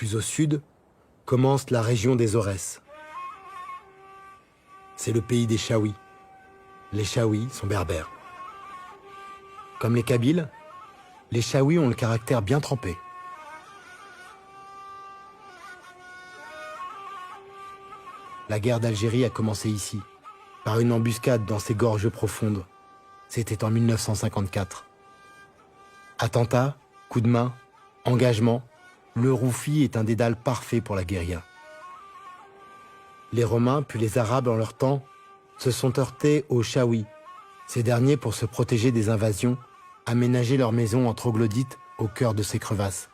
Plus au sud, commence la région des Aurès. C'est le pays des Chaouis. Les Chaouis sont berbères. Comme les Kabyles, les Chaouis ont le caractère bien trempé. La guerre d'Algérie a commencé ici, par une embuscade dans ces gorges profondes. C'était en 1954. Attentats, coups de main, engagement, le Roufi est un dédale parfait pour la guérilla. Les Romains, puis les Arabes en leur temps, se sont heurtés aux Chaouis. Ces derniers, pour se protéger des invasions, aménageaient leurs maisons en troglodytes au cœur de ces crevasses.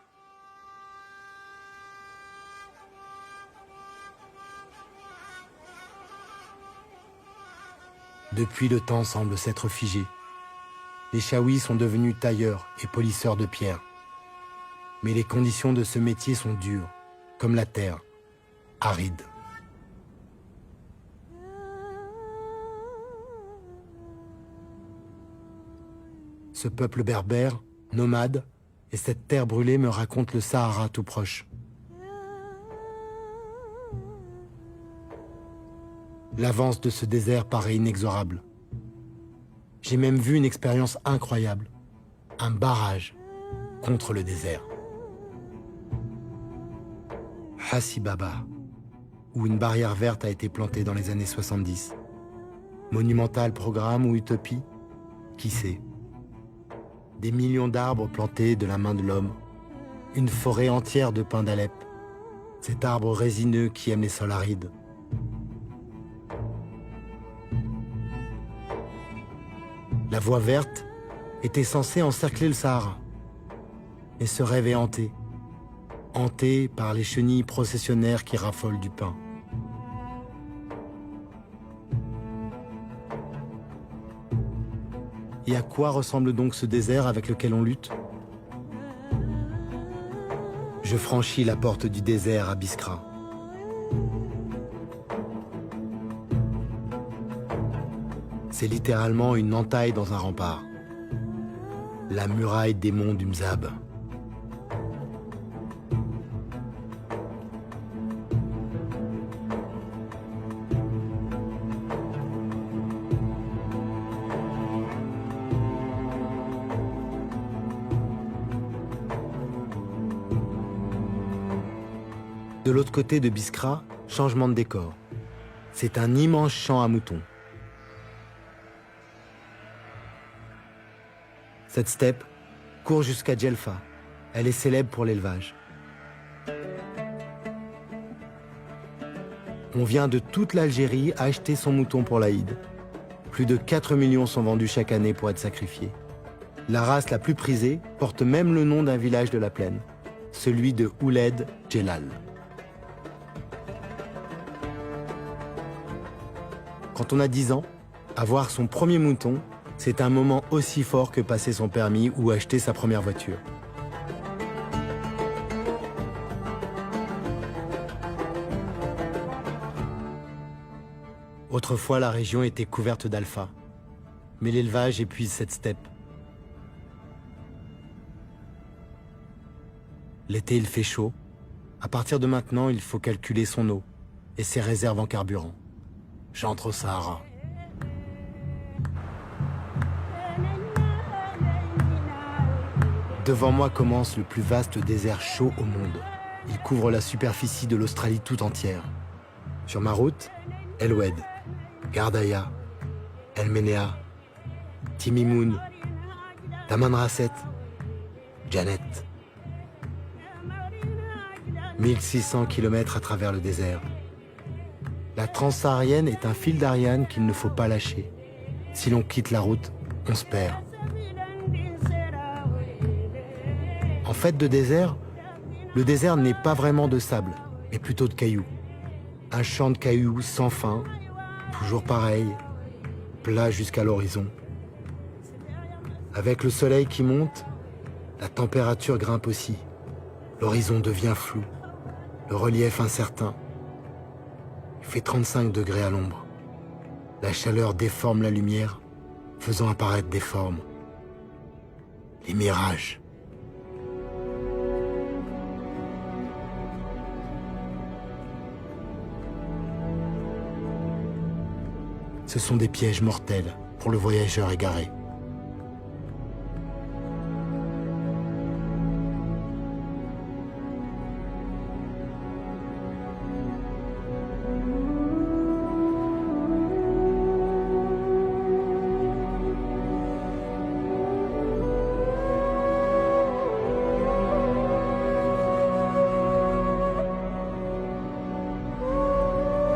Depuis, le temps semble s'être figé. Les Chaouis sont devenus tailleurs et polisseurs de pierre. Mais les conditions de ce métier sont dures, comme la terre, aride. Ce peuple berbère, nomade, et cette terre brûlée me racontent le Sahara tout proche. L'avance de ce désert paraît inexorable. J'ai même vu une expérience incroyable, un barrage contre le désert. Hassi Baba, où une barrière verte a été plantée dans les années 70. Monumental programme ou utopie, qui sait? Des millions d'arbres plantés de la main de l'homme, une forêt entière de pins d'Alep, cet arbre résineux qui aime les sols arides. La voie verte était censée encercler le Sahara. Et ce rêve est hanté. Hanté par les chenilles processionnaires qui raffolent du pain. Et à quoi ressemble donc ce désert avec lequel on lutte? Je franchis la porte du désert à Biskra. C'est littéralement une entaille dans un rempart. La muraille des monts du Mzab. De l'autre côté de Biskra, changement de décor. C'est un immense champ à moutons. Cette steppe court jusqu'à Djelfa. Elle est célèbre pour l'élevage. On vient de toute l'Algérie acheter son mouton pour l'Aïd. Plus de 4 millions sont vendus chaque année pour être sacrifiés. La race la plus prisée porte même le nom d'un village de la plaine, celui de Ouled Djelal. Quand on a 10 ans, avoir son premier mouton, c'est un moment aussi fort que passer son permis ou acheter sa première voiture. Autrefois, la région était couverte d'alpha, mais l'élevage épuise cette steppe. L'été, il fait chaud. À partir de maintenant, il faut calculer son eau et ses réserves en carburant. J'entre au Sahara. Devant moi commence le plus vaste désert chaud au monde. Il couvre la superficie de l'Australie tout entière. Sur ma route, El Oued, Gardaya, El Menea, Timimoun, Tamanrasset, Janet. 1600 km à travers le désert. La transsaharienne est un fil d'Ariane qu'il ne faut pas lâcher. Si l'on quitte la route, on se perd. En fait de désert, le désert n'est pas vraiment de sable, mais plutôt de cailloux. Un champ de cailloux sans fin, toujours pareil, plat jusqu'à l'horizon. Avec le soleil qui monte, la température grimpe aussi. L'horizon devient flou, le relief incertain. Il fait 35 degrés à l'ombre. La chaleur déforme la lumière, faisant apparaître des formes. Les mirages. Ce sont des pièges mortels pour le voyageur égaré.